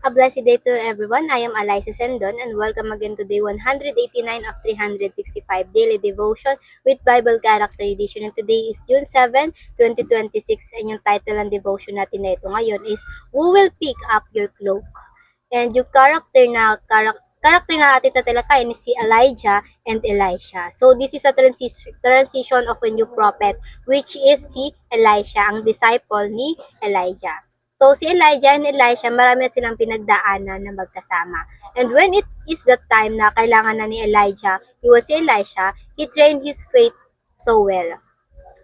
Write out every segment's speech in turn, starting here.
A blessed day to everyone. I am Eliza Sendon and welcome again to day 189 of 365 daily devotion with Bible Character Edition. And today is June 7, 2026 and yung title ng devotion natin na ito ngayon is Who Will Pick Up Your Cloak? And yung character na ating tatalakayin is si Elijah and Elisha. So this is a transition of a new prophet which is si Elisha, ang disciple ni Elijah. So, si Elijah and Elisha, marami na silang pinagdaanan na magkasama. And when it is the time na kailangan na ni Elijah, si Elisha, he trained his faith so well.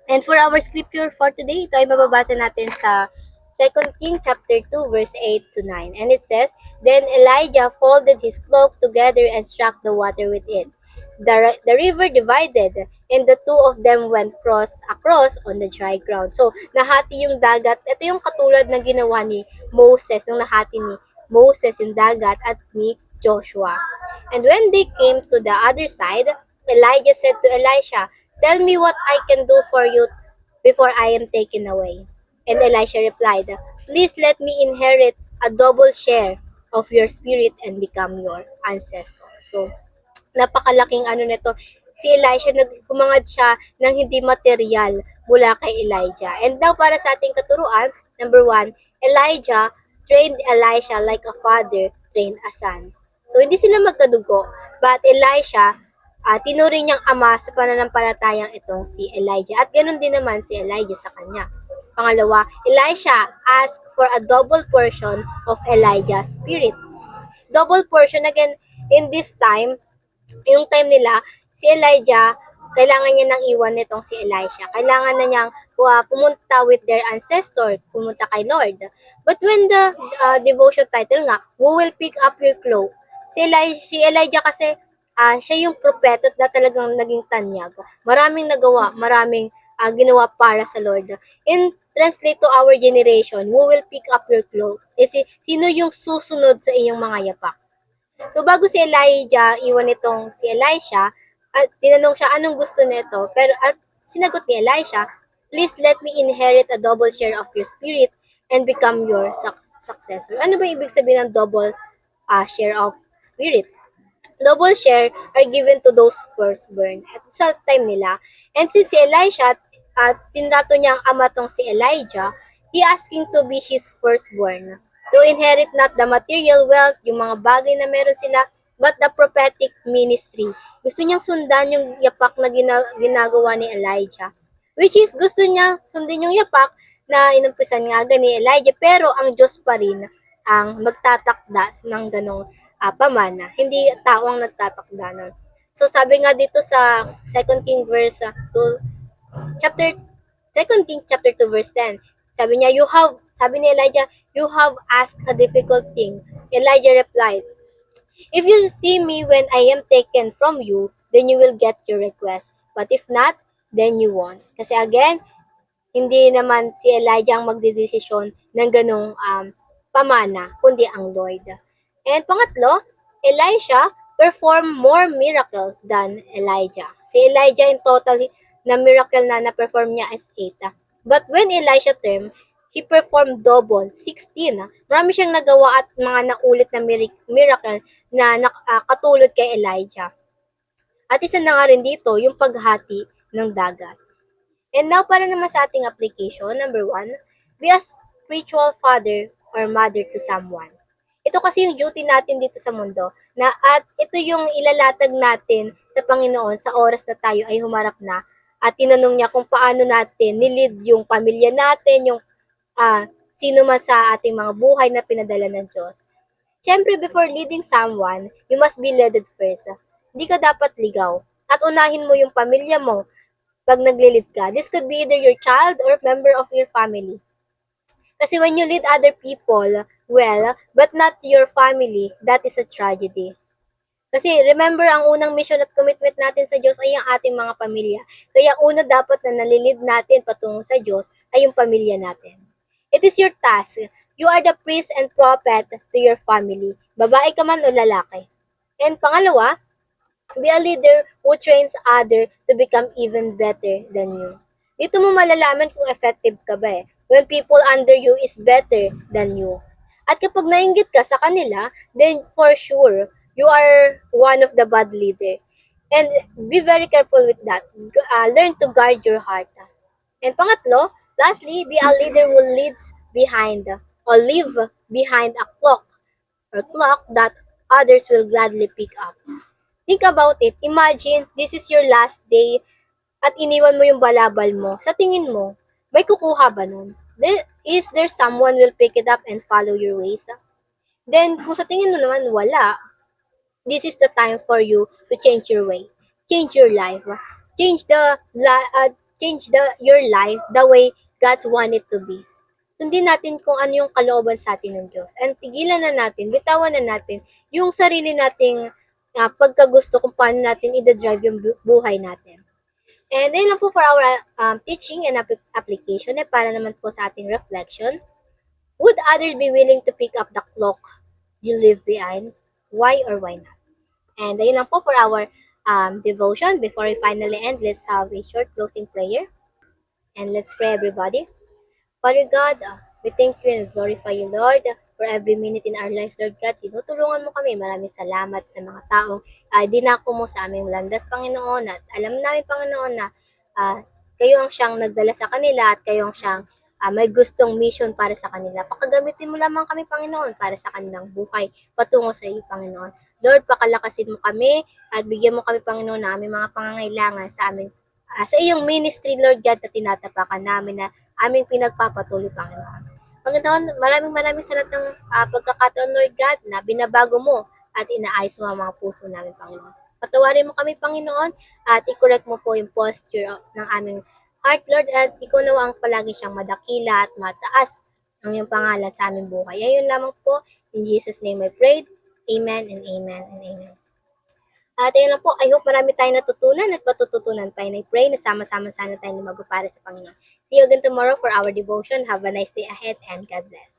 And for our scripture for today, ito ay mababasa natin sa 2 Kings chapter 2 verse 8 to 9. And it says, Then Elijah folded his cloak together and struck the water with it. The river divided, and the two of them went across on the dry ground. So, nahati yung dagat. Ito yung katulad ng ginawa ni Moses, nung nahati ni Moses yung dagat at ni Joshua. And when they came to the other side, Elijah said to Elisha, Tell me what I can do for you before I am taken away. And Elisha replied, Please let me inherit a double share of your spirit and become your ancestor. So, napakalaking nito. Si Elisha, humangad siya ng hindi material mula kay Elijah. And now, para sa ating katuruan, number 1, Elijah trained Elisha like a father trained a son. So, hindi sila magkadugo, but Elisha, tinuring niyang ama sa pananampalatayang itong si Elijah. At ganoon din naman si Elijah sa kanya. Pangalawa, Elisha asked for a double portion of Elijah's spirit. Double portion, again, in this time, yung time nila, si Elijah, kailangan niya nang iwan nitong si Elisha. Kailangan na niyang pumunta with their ancestor, pumunta kay Lord. But when the devotion title nga, Who Will Pick Up Your Cloak? Si Elijah kasi, siya yung propeta na talagang naging tanyag. Maraming nagawa, maraming ginawa para sa Lord. In translate to our generation, who will pick up your cloak? Sino yung susunod sa iyong mga yapak? So, bago si Elijah iwan itong si Elisha, at tinanong siya anong gusto nito, pero at sinagot ni Elisha, Please let me inherit a double share of your spirit and become your successor. Ano ba ibig sabihin ng double share of spirit? Double share are given to those firstborn at sa time nila. And since si Elisha, tinrato niya ang ama tong si Elijah, he asking to be his firstborn to inherit not the material wealth, yung mga bagay na meron sila, but the prophetic ministry. Gusto niyang sundan yung yapak na ginagawa ni Elijah. Which is, gusto niya sundin yung yapak na inumpisan nga ni Elijah, pero ang Diyos pa rin ang magtatakda ng ganong pamana. Hindi tao ang nagtatakda nun. So, sabi nga dito sa 2 King verse 2, chapter 2 King chapter 2 verse 10. Sabi ni Elijah, you have asked a difficult thing. Elijah replied, If you see me when I am taken from you, then you will get your request. But if not, then you won't. Kasi again, hindi naman si Elijah ang magdedesisyon ng ganong pamana, kundi ang Lord. And pangatlo, Elisha performed more miracles than Elijah. Si Elijah in total na miracle na na-perform niya is 8. But when Elisha term, he performed double, 16. Marami siyang nagawa at mga naulit na miracle na katulad kay Elijah. At isa na nga rin dito, yung paghati ng dagat. And now, para naman sa ating application, number 1, be a spiritual father or mother to someone. Ito kasi yung duty natin dito sa mundo, at ito yung ilalatag natin sa Panginoon sa oras na tayo ay humarap na at tinanong niya kung paano natin nilid yung pamilya natin, yung sino man sa ating mga buhay na pinadala ng Diyos. Siyempre, before leading someone, you must be led first. Hindi ka dapat ligaw. At unahin mo yung pamilya mo pag naglilid ka. This could be either your child or member of your family. Kasi when you lead other people well, but not your family, that is a tragedy. Kasi remember, ang unang mission at commitment natin sa Diyos ay ang ating mga pamilya. Kaya una dapat na nalilid natin patungo sa Diyos ay yung pamilya natin. It is your task. You are the priest and prophet to your family. Babae ka man o lalaki. And pangalawa, be a leader who trains other to become even better than you. Dito mo malalaman kung effective ka ba when people under you is better than you. At kapag nainggit ka sa kanila, then for sure, you are one of the bad leader. And be very careful with that. Learn to guard your heart. And pangatlo, lastly, be a leader who leads behind or leave behind a clock or clock that others will gladly pick up. Think about it. Imagine, this is your last day at iniwan mo yung balabal mo. Sa tingin mo, may kukuha ba nun? Is there someone will pick it up and follow your ways? Then, kung sa tingin mo naman wala, this is the time for you to change your way. Change your life. Change your life the way God's want it to be. Sundin natin kung ano yung kalooban sa atin ng Diyos. And tigilan na natin, bitawan na natin yung sarili nating pagkagusto kung paano natin i-drive yung buhay natin. And ayun lang po for our teaching and application para naman po sa ating reflection. Would others be willing to pick up the clock you leave behind? Why or why not? And ayun lang po for our devotion. Before we finally end, let's have a short closing prayer. And let's pray, everybody. Father God, we thank you and glorify you, Lord, for every minute in our life, Lord God. Tinutulungan mo kami. Maraming salamat sa mga taong dinako mo sa aming landas, Panginoon. At alam namin, Panginoon, na kayo ang siyang nagdala sa kanila at kayo ang siyang may gustong mission para sa kanila. Pakagamitin mo lamang kami, Panginoon, para sa kanilang buhay patungo sa iyo, Panginoon. Lord, pakalakasin mo kami at bigyan mo kami, Panginoon, na aming mga pangangailangan sa aming sa iyong ministry, Lord God, na tinatapakan namin na aming pinagpapatuloy, Panginoon. Panginoon, maraming salamat ng pagkakataon, Lord God, na binabago mo at inaayos mo ang mga puso namin, Panginoon. Patawarin mo kami, Panginoon, at i-correct mo po yung posture ng aming heart, Lord, at ikaw nawa ang palagi siyang madakila at mataas ang iyong pangalan sa aming buhay. Ayun lamang po, in Jesus' name I prayed. Amen and amen and amen. At ayun lang po, I hope marami tayong natutunan at matututunan pa. And I pray na sama-sama sana tayong lumago para sa Panginoon. See you again tomorrow for our devotion. Have a nice day ahead and God bless.